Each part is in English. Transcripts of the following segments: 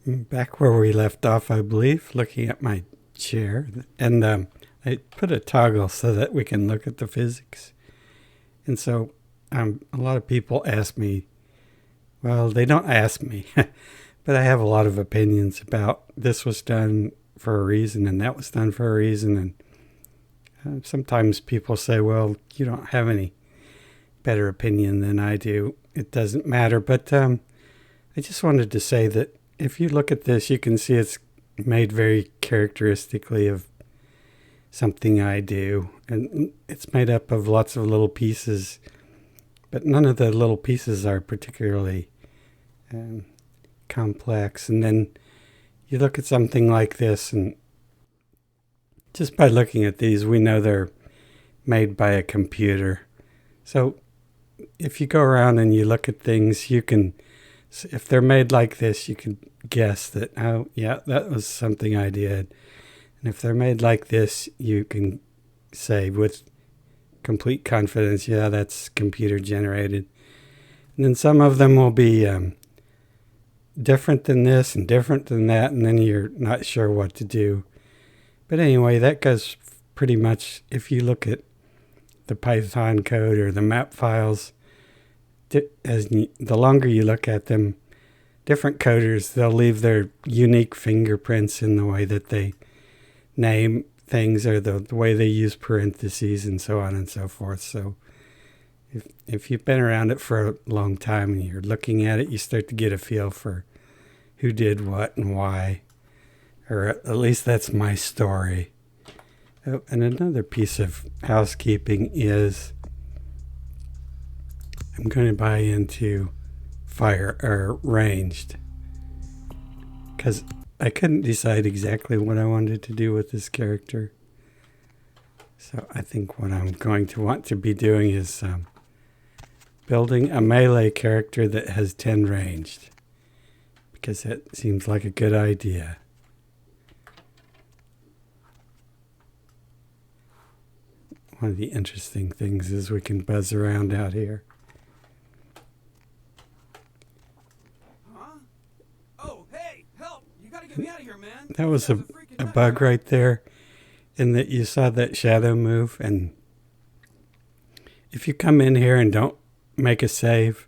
Back where we left off, I believe, looking at my chair. And I put a toggle so that we can look at the physics. And so a lot of people ask me, well, they don't ask me, but I have a lot of opinions about this was done for a reason and that was done for a reason. And sometimes people say, well, you don't have any better opinion than I do. It doesn't matter. But I just wanted to say that if you look at this, you can see it's made very characteristically of something I do. And it's made up of lots of little pieces, but none of the little pieces are particularly complex. And then you look at something like this, and just by looking at these, we know they're made by a computer. So if you go around and you look at things, you can, if they're made like this, you can guess that, oh, yeah, that was something I did. And if they're made like this, you can say with complete confidence, yeah, that's computer generated. And then some of them will be different than this and different than that, and then you're not sure what to do. But anyway, that goes pretty much, if you look at the Python code or the map files, the longer you look at them, different coders, they'll leave their unique fingerprints in the way that they name things or the way they use parentheses and so on and so forth. So if you've been around it for a long time and you're looking at it, you start to get a feel for who did what and why. Or at least that's my story. Oh, and another piece of housekeeping is I'm going to buy into fire or ranged, because I couldn't decide exactly what I wanted to do with this character. So I think what I'm going to want to be doing is building a melee character that has 10 ranged, because that seems like a good idea. One of the interesting things is we can buzz around out here. Huh? Oh, hey, help! You gotta get me out of here, man. That was a bug right there, in that you saw that shadow move, and if you come in here and don't make a save,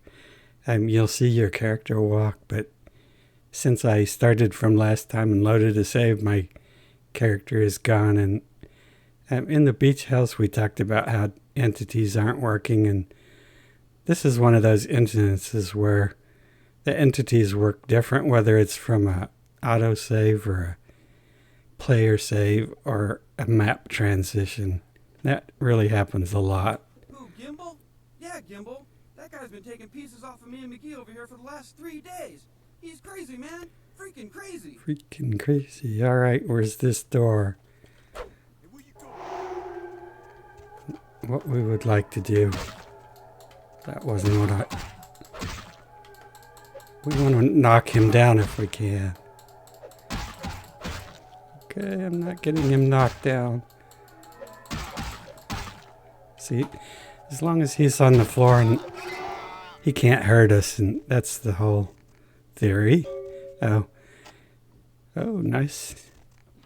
you'll see your character walk, but since I started from last time and loaded a save, my character is gone. And in the beach house, we talked about how entities aren't working, and this is one of those instances where the entities work different, whether it's from a autosave or a player save or a map transition. That really happens a lot. Who, Gimbal? Yeah, Gimbal. That guy's been taking pieces off of me and McGee over here for the last 3 days. He's crazy, man. Freaking crazy. Freaking crazy. All right, where's this door? What we would like to do. That wasn't what I... We want to knock him down if we can. Okay, I'm not getting him knocked down. See, as long as he's on the floor and he can't hurt us, and that's the whole theory. Oh, nice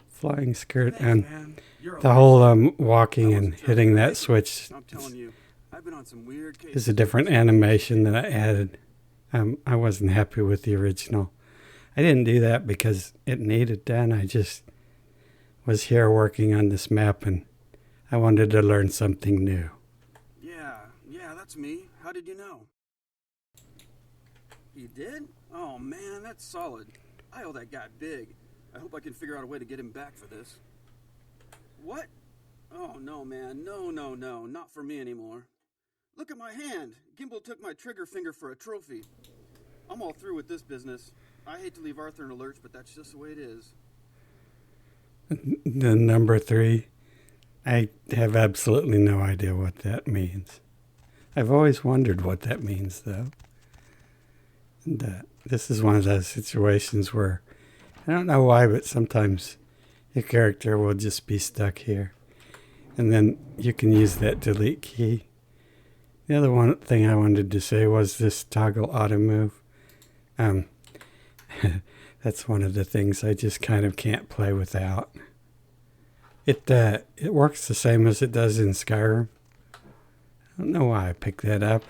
flying skirt. And the whole walking and hitting that switch is a different animation that I added. I wasn't happy with the original. I didn't do that because it needed done. I just was here working on this map, and I wanted to learn something new. Yeah, that's me. How did you know? You did? Oh man, that's solid. I owe that guy big. I hope I can figure out a way to get him back for this. What? Oh no, man. No, not for me anymore. Look at my hand. Gimbal took my trigger finger for a trophy. I'm all through with this business. I hate to leave Arthur in a lurch, but that's just the way it is. The number 3, I have absolutely no idea what that means. I've always wondered what that means, though. And this is one of those situations where I don't know why, but sometimes your character will just be stuck here. And then you can use that delete key. The other one thing I wanted to say was this toggle auto move. That's one of the things I just kind of can't play without. It works the same as it does in Skyrim. I don't know why I picked that up.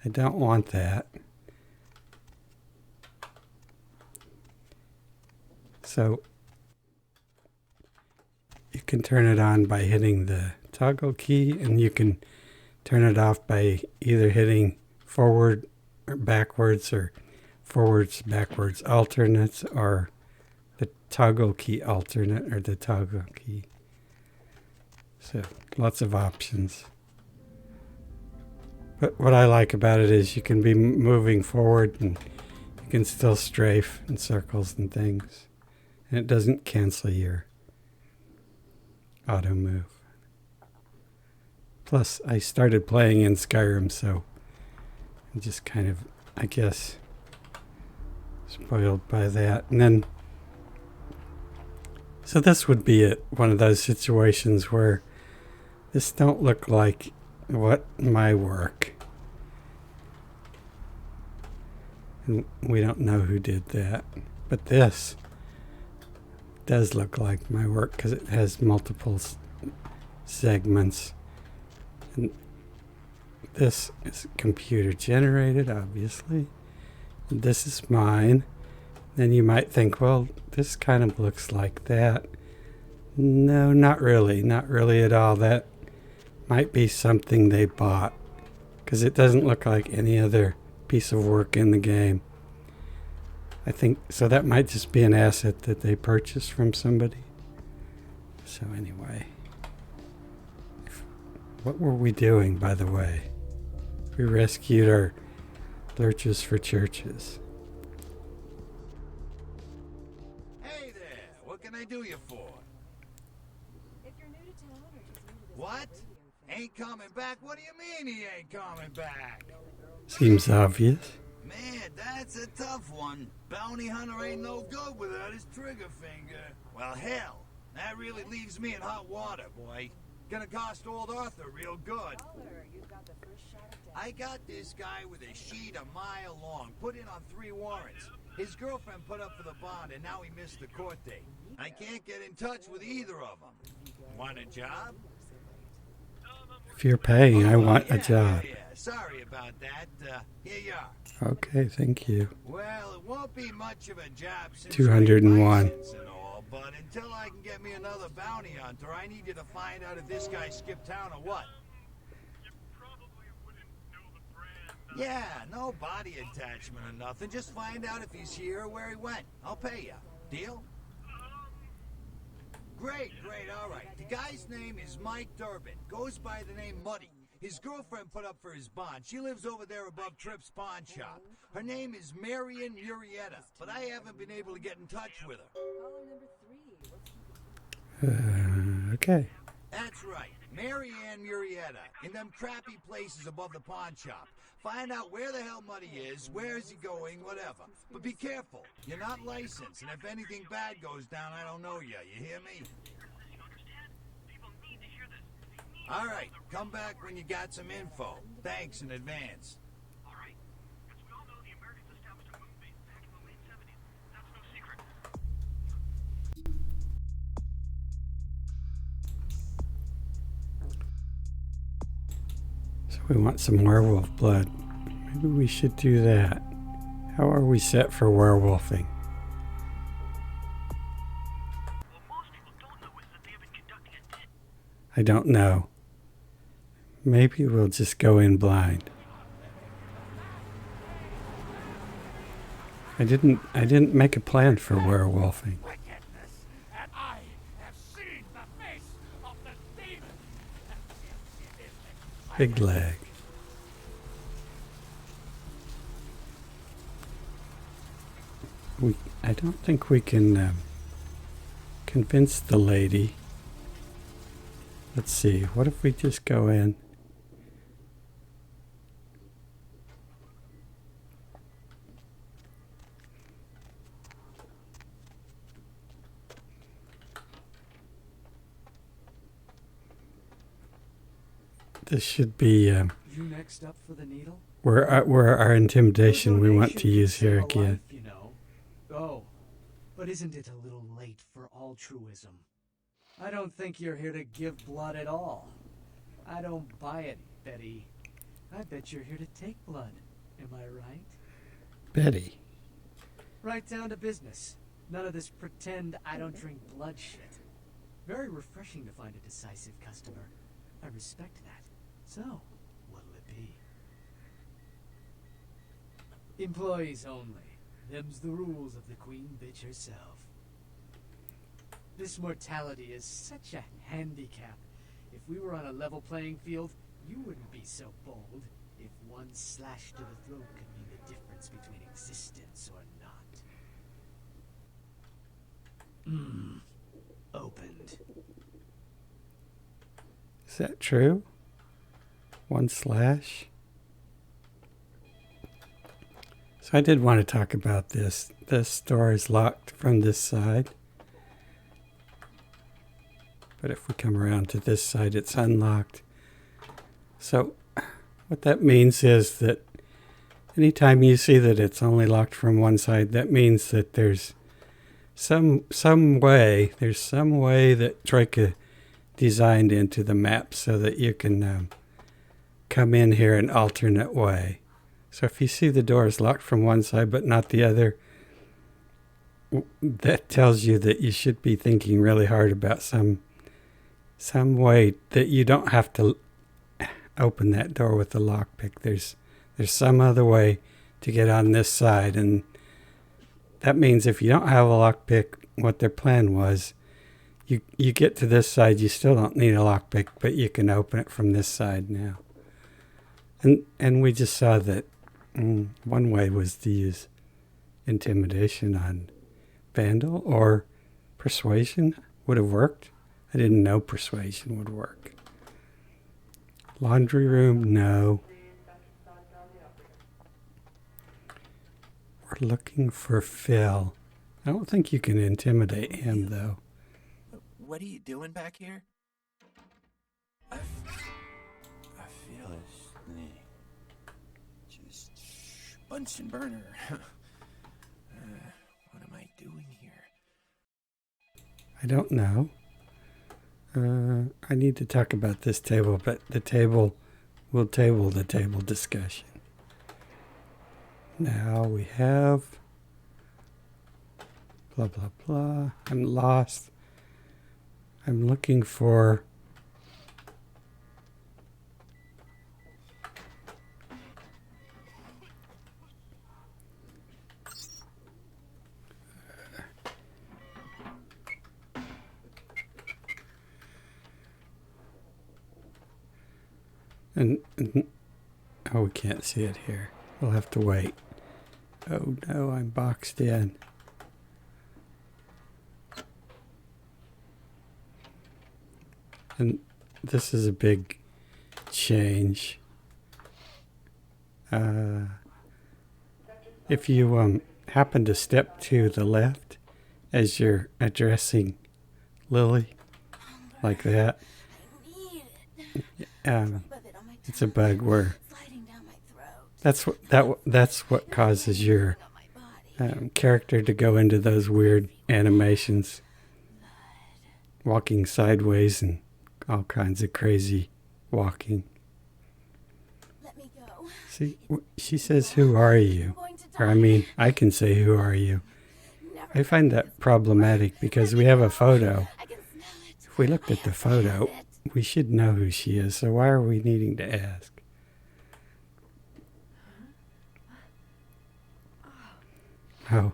I don't want that. So you can turn it on by hitting the toggle key, and you can turn it off by either hitting forward or backwards, or forwards, backwards alternates, or the toggle key alternate, or the toggle key. So lots of options. But what I like about it is you can be moving forward and you can still strafe in circles and things. And it doesn't cancel your auto move. Plus, I started playing in Skyrim, so I'm just kind of, I guess, spoiled by that. And then, so this would be one of those situations where this don't look like my work. And we don't know who did that. But this does look like my work because it has multiple segments. And this is computer generated, obviously. And this is mine. Then you might think, well, this kind of looks like that. No, not really. Not really at all. That might be something they bought, because it doesn't look like any other piece of work in the game. I think so. That might just be an asset that they purchased from somebody. So anyway, what were we doing, by the way? We rescued our lurchers for churches. Hey there, what can I do you for? If you're new to town or just new to this What? radio Ain't coming back? What do you mean he ain't coming back? Seems obvious. Man, that's a tough one. Bounty hunter ain't no good without his trigger finger. Well, hell, that really leaves me in hot water, boy. Gonna cost old Arthur real good. caller, you've got the first shot of death. I got this guy with a sheet a mile long, put in on 3 warrants. His girlfriend put up for the bond, and now he missed the court date. I can't get in touch with either of them. Want a job? If you're paying, I want yeah, a job. Yeah. Sorry about that. Here you are. Okay, thank you. Well, it won't be much of a job since 201. you're a license and all, but until I can get me another bounty hunter, I need you to find out if this guy skipped town or what. You probably wouldn't know the brand. Yeah, no body attachment or nothing. Just find out if he's here or where he went. I'll pay you. Deal? Great, all right. The guy's name is Mike Durbin. Goes by the name Muddy. His girlfriend put up for his bond. She lives over there above Tripp's pawn shop. Her name is Marion Murrieta, but I haven't been able to get in touch with her. Caller number 3. Okay. That's right, Marianne Murrieta, in them crappy places above the pawn shop. Find out where the hell Muddy is, where is he going, whatever. But be careful, you're not licensed, and if anything bad goes down, I don't know you. You hear me? You understand? People need to hear this. They need All right, come back when you got some info. Thanks in advance. All right. Because we all know the Americans established a moon base back in the late 70s. That's no secret. So we want some werewolf blood. Maybe we should do that. How are we set for werewolfing? What most people don't know is that they have been conducting a I don't know. Maybe we'll just go in blind. I didn't make a plan for werewolfing. Wickedness, and I have seen the face of the demon. Big leg. I don't think we can convince the lady. Let's see. What if we just go in? This should be You next up for the needle? where our intimidation we want to use here again. You know. Oh, But isn't it a little late for altruism? I don't think you're here to give blood at all. I don't buy it, Betty. I bet you're here to take blood. Am I right? Betty. Right down to business. None of this pretend I don't drink blood shit. Very refreshing to find a decisive customer. I respect that. So, what'll it be? Employees only. Them's the rules of the queen bitch herself. This mortality is such a handicap. If we were on a level playing field, you wouldn't be so bold. If one slash to the throat could mean the difference between existence or not. Opened. Is that true? One slash? So I did want to talk about this. This door is locked from this side. But if we come around to this side, it's unlocked. So what that means is that anytime you see that it's only locked from one side, that means that there's some way that Troika designed into the map so that you can come in here an alternate way. So if you see the door is locked from one side but not the other, that tells you that you should be thinking really hard about some way that you don't have to open that door with the lockpick. There's some other way to get on this side, and that means if you don't have a lockpick, what their plan was, you get to this side, you still don't need a lockpick, but you can open it from this side now. And we just saw that one way was to use intimidation on Vandal, or persuasion would have worked. I didn't know persuasion would work. Laundry room, no. We're looking for Phil. I don't think you can intimidate him, though. What are you doing back here? I feel a snake. Just Bunsen burner. What am I doing here? I don't know. I need to talk about this table, but we'll table the table discussion. Now we have blah, blah, blah. I'm lost. I'm looking for and oh, we can't see it here. We'll have to wait. Oh no, I'm boxed in. And this is a big change. If you happen to step to the left as you're addressing Lily, like that, it's a bug where that's what causes your character to go into those weird animations, walking sideways and all kinds of crazy walking. Let me go. See, she says, "Who are you?" Or I mean, I can say, "Who are you?" I find that problematic because we have a photo. If we looked at the photo, we should know who she is. So why are we needing to ask? Oh,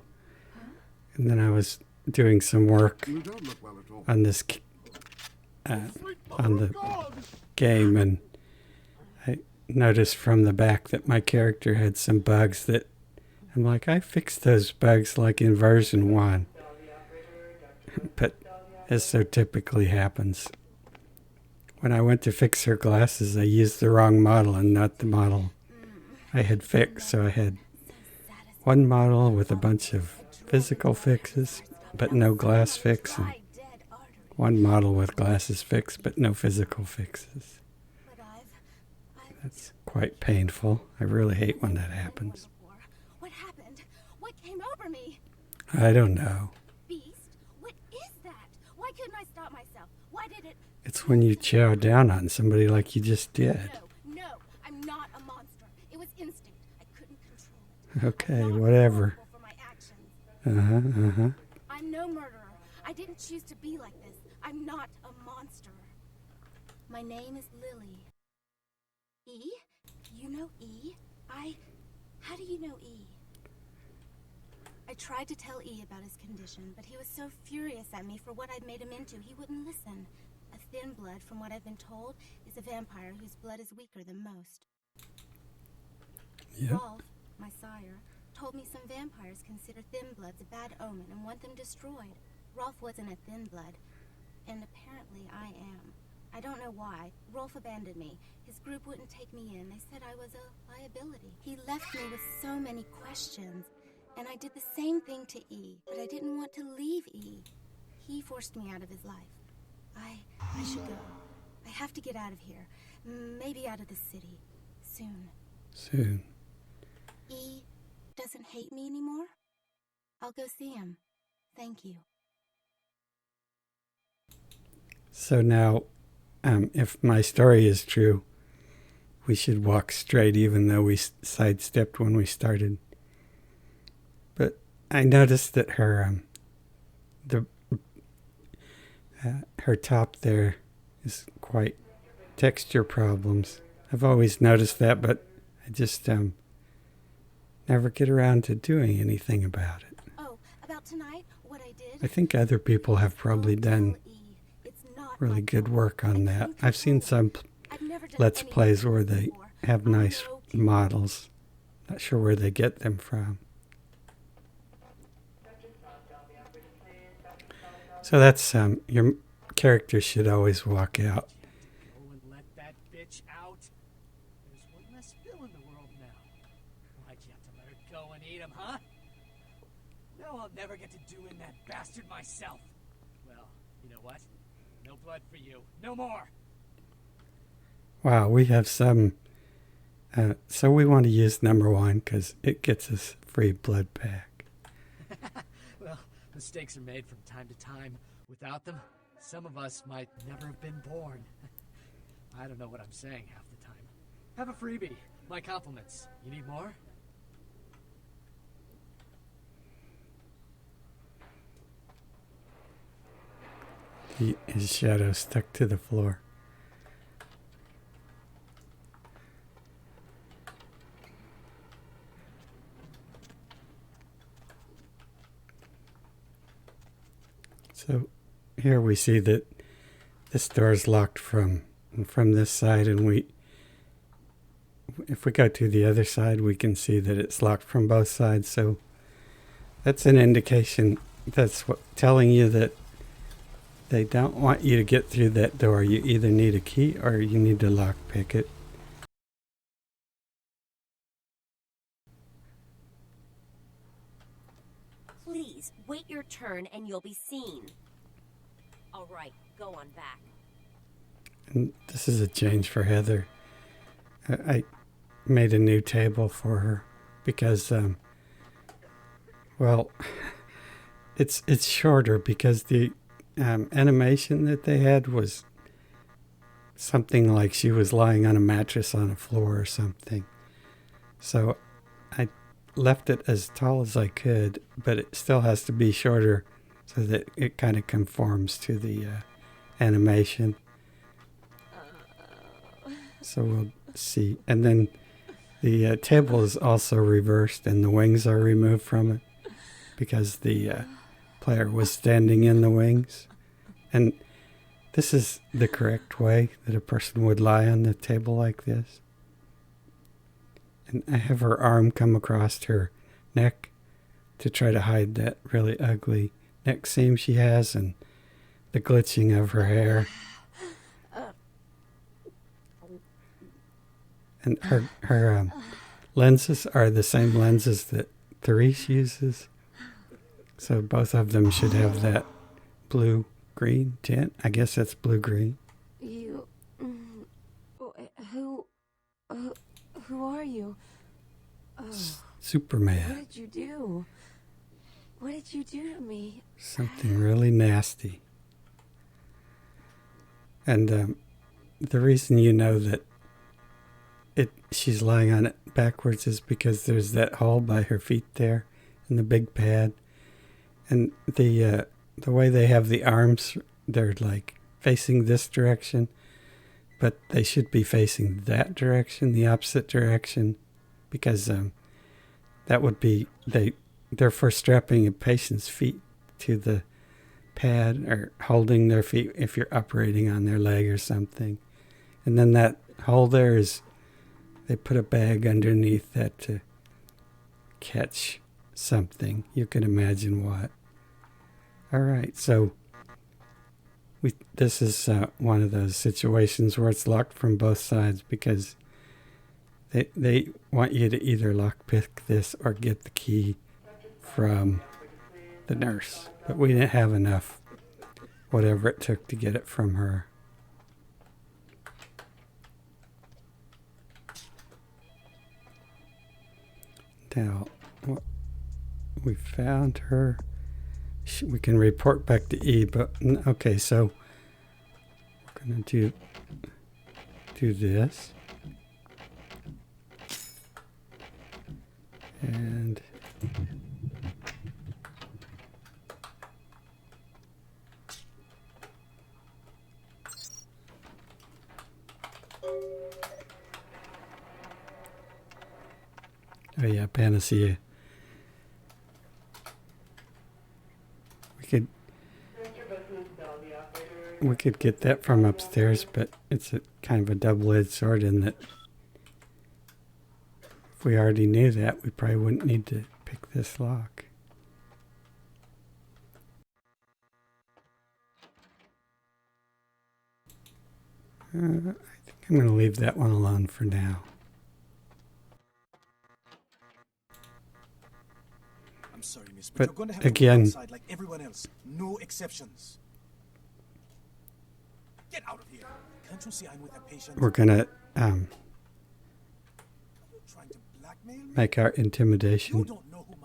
and then I was doing some work on this on the game, and I noticed from the back that my character had some bugs that I'm like, I fixed those bugs like in version 1, but as so typically happens, when I went to fix her glasses, I used the wrong model and not the model I had fixed. So I had one model with a bunch of physical fixes, but no glass fix, and one model with glasses fixed, but no physical fixes. That's quite painful. I really hate when that happens. What happened? What came over me? I don't know. It's when you chow down on somebody like you just did. No, I'm not a monster. It was instinct. I couldn't control it. Okay, I'm not whatever. responsible for my actions. Uh-huh. I'm no murderer. I didn't choose to be like this. I'm not a monster. My name is Lily. E? You know E? How do you know E? I tried to tell E about his condition, but he was so furious at me for what I'd made him into, he wouldn't listen. A thin blood, from what I've been told, is a vampire whose blood is weaker than most. Yeah. Rolf, my sire, told me some vampires consider thin bloods a bad omen and want them destroyed. Rolf wasn't a thin blood, and apparently I am. I don't know why. Rolf abandoned me. His group wouldn't take me in. They said I was a liability. He left me with so many questions, and I did the same thing to E, but I didn't want to leave E. He forced me out of his life. I should go. I have to get out of here. Maybe out of the city. Soon. Soon. E doesn't hate me anymore? I'll go see him. Thank you. So now, if my story is true, we should walk straight even though we sidestepped when we started. But I noticed that her her top there is quite texture problems. I've always noticed that, but I just never get around to doing anything about it. Oh, about tonight, what I did? I think other people have probably done really good work on that. I've seen some Let's Plays where they have nice models. Not sure where they get them from. So that's your character should always walk out. Go and let that bitch out. There's one less Bill in the world now. Why'd you have to let her go and eat him, huh? Now I'll never get to doing that bastard myself. Well, you know what? No blood for you. No more. Wow, we have some. So we want to use number 1 because it gets us free blood pack. Well, mistakes are made from time to time. Without them, some of us might never have been born. I don't know what I'm saying half the time. Have a freebie. My compliments. You need more? His shadow stuck to the floor. So here we see that this door is locked from this side, and if we go to the other side, we can see that it's locked from both sides. So that's an indication. That's telling you that they don't want you to get through that door. You either need a key or you need to lockpick it. Please, wait your turn and you'll be seen. All right, go on back. And this is a change for Heather. I made a new table for her because, well, it's shorter because the animation that they had was something like she was lying on a mattress on a floor or something. So I left it as tall as I could, but it still has to be shorter so that it kind of conforms to the animation. So we'll see. And then the table is also reversed and the wings are removed from it because the player was standing in the wings. And this is the correct way that a person would lie on the table like this. And I have her arm come across her neck to try to hide that really ugly neck seam she has and the glitching of her hair. And her lenses are the same lenses that Therese uses. So both of them should have that blue-green tint. I guess that's blue-green. You... Who are you? Superman. What did you do? What did you do to me? Something really nasty. And the reason you know that she's lying on it backwards is because there's that hole by her feet there in the big pad. And the way they have the arms, they're like facing this direction, but they should be facing that direction, the opposite direction, because that would be they're for strapping a patient's feet to the pad or holding their feet if you're operating on their leg or something. And then that hole there is, they put a bag underneath that to catch something. You can imagine what. All right, so this is one of those situations where it's locked from both sides because they want you to either lockpick this or get the key from the nurse. But we didn't have enough, whatever it took to get it from her. Now, we found her. We can report back to E, but okay, so we're going to do this. And oh yeah, Panacea. We could get that from upstairs, but it's a kind of a double-edged sword in that if we already knew that, we probably wouldn't need to pick this lock. I think I'm going to leave that one alone for now. I'm sorry, miss, but you're going to have again, to go outside like everyone else. No exceptions. Get out of here. Can't you see I'm with a patient? We're going to make our intimidation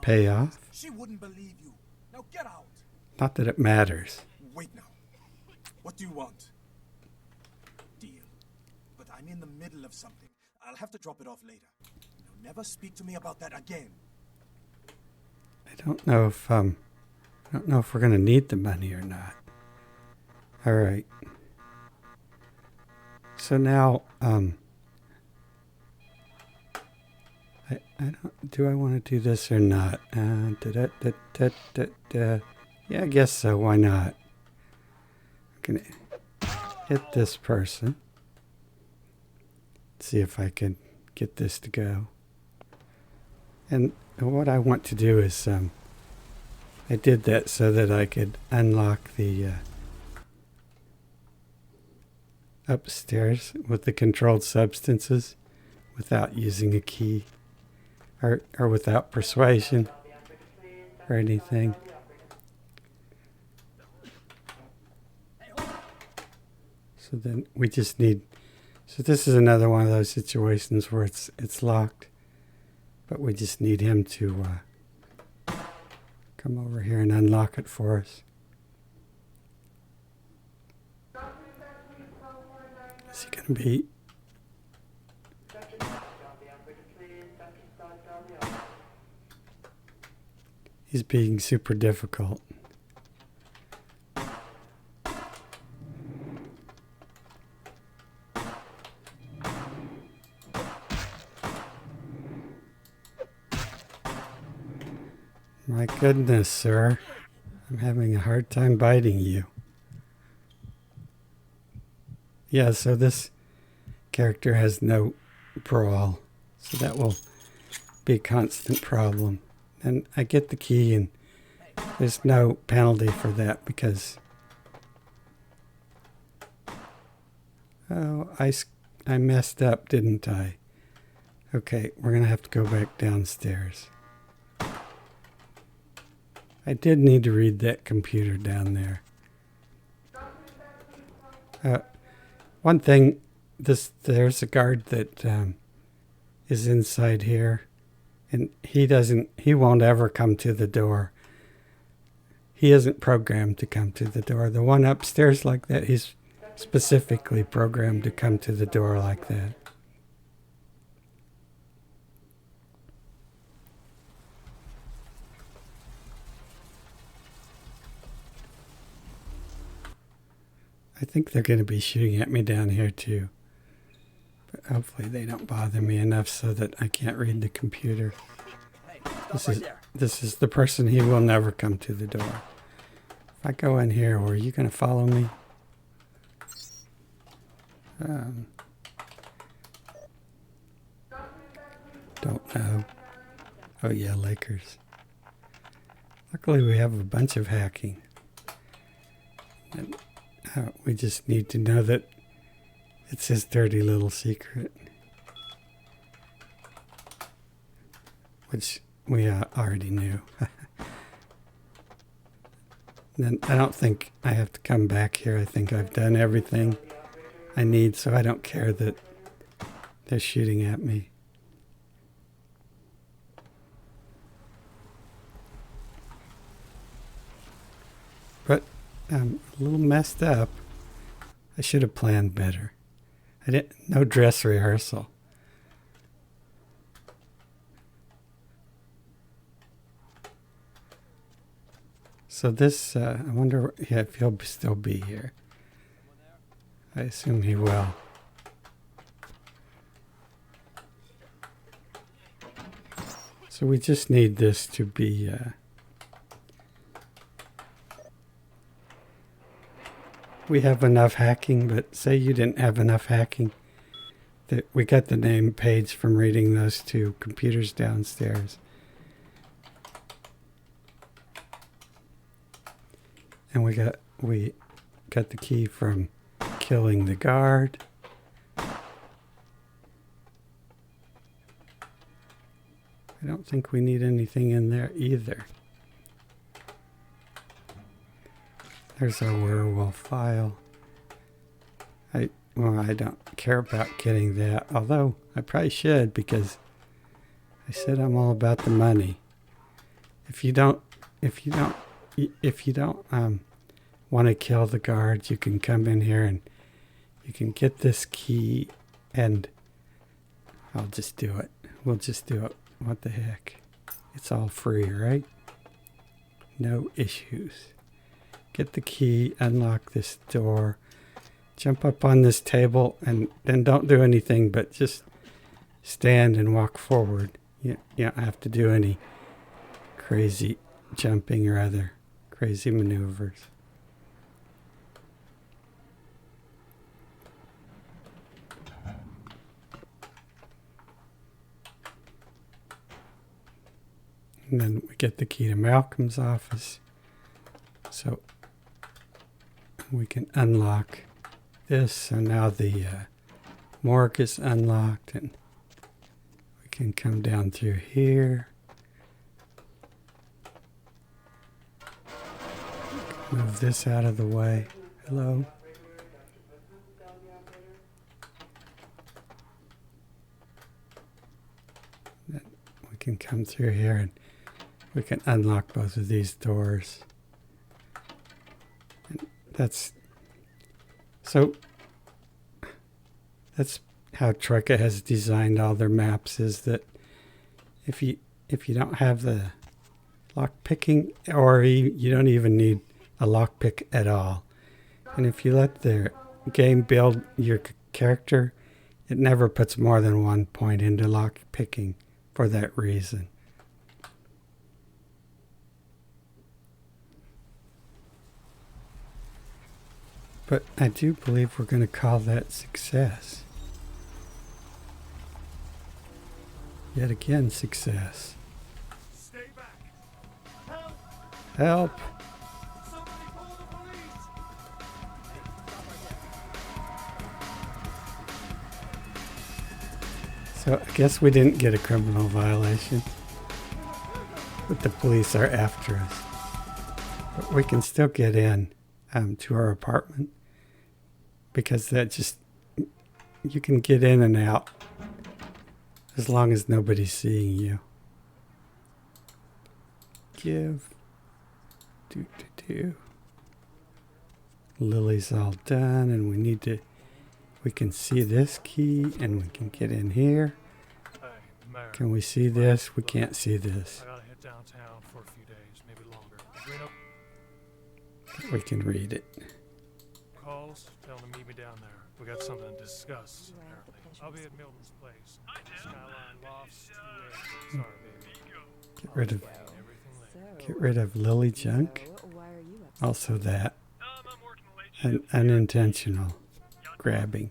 pay off. She wouldn't believe you. Now get out. Not that it matters. Wait now. What do you want? Deal. But I'm in the middle of something. I'll have to drop it off later. Now never speak to me about that again. I don't know if we're going to need the money or not. All right. So now, I don't. Do I want to do this or not? Yeah, I guess so. Why not? I'm gonna hit this person. See if I can get this to go. And what I want to do is, I did that so that I could unlock the upstairs with the controlled substances without using a key or without persuasion or anything. So then we just need, so this is another one of those situations where it's locked, but we just need him to come over here and unlock it for us. Is he going to be? He's being super difficult. My goodness, sir. I'm having a hard time biting you. Yeah, so this character has no brawl, so that will be a constant problem. And I get the key, and there's no penalty for that because... Oh, I messed up, didn't I? Okay, we're going to have to go back downstairs. I did need to read that computer down there. One thing, there's a guard that is inside here, and he won't ever come to the door. He isn't programmed to come to the door. The one upstairs like that, specifically programmed to come to the door like that. I think they're going to be shooting at me down here too. But hopefully they don't bother me enough so that I can't read the computer. This is the person. He will never come to the door. If I go in here, are you going to follow me? Don't know. Oh yeah, Lakers. Luckily we have a bunch of hacking. And we just need to know that it's his dirty little secret. Which we already knew. Then I don't think I have to come back here. I think I've done everything I need, so I don't care that they're shooting at me. But I'm a little messed up. I should have planned better. No dress rehearsal. So this, I wonder if he'll still be here. I assume he will. So we just need this to be, we have enough hacking, but say you didn't have enough hacking. That we got the name page from reading those two computers downstairs. And we got the key from killing the guard. I don't think we need anything in there either. There's our werewolf file. I don't care about getting that, although I probably should, because I said I'm all about the money. If you don't want to kill the guards, you can come in here and you can get this key, and I'll just do it. We'll just do it. What the heck? It's all free, right? No issues. Get the key, unlock this door, jump up on this table, and then don't do anything but just stand and walk forward. You don't have to do any crazy jumping or other crazy maneuvers. And then we get the key to Malcolm's office. So we can unlock this. So now the morgue is unlocked, and we can come down through here. Move this out of the way. Hello. Then we can come through here and we can unlock both of these doors. And that's how Troika has designed all their maps, is that if you don't have the lock picking, or you don't even need a lockpick at all. And if you let the game build your character, it never puts more than 1 point into lockpicking for that reason. But I do believe we're going to call that success. Yet again, success. Stay back. Help! So I guess we didn't get a criminal violation, but the police are after us. But we can still get in to our apartment, because you can get in and out as long as nobody's seeing you. Lily's all done, and we can see this key, and we can get in here. Hey, Mayor. Can we see this? We can't see this. I gotta hit downtown for a few days, maybe longer. Reno We can read it. calls, tell them to meet me down there. We got something to discuss, apparently. I'll be at Milton's place. Skyline Lofts 2A. Sorry, baby. Get rid of Lily junk. Also that. Unintentional grabbing.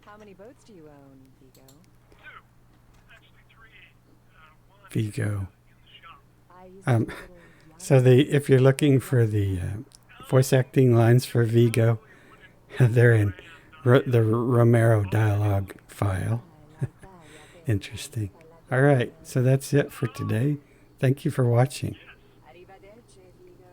How many boats do you own, Vigo? 2. Actually 3. One Vigo. I used to So if you're looking for the voice acting lines for Vigo, they're in the Romero dialogue file. Interesting. All right, so that's it for today. Thank you for watching. Arrivederci, Vigo.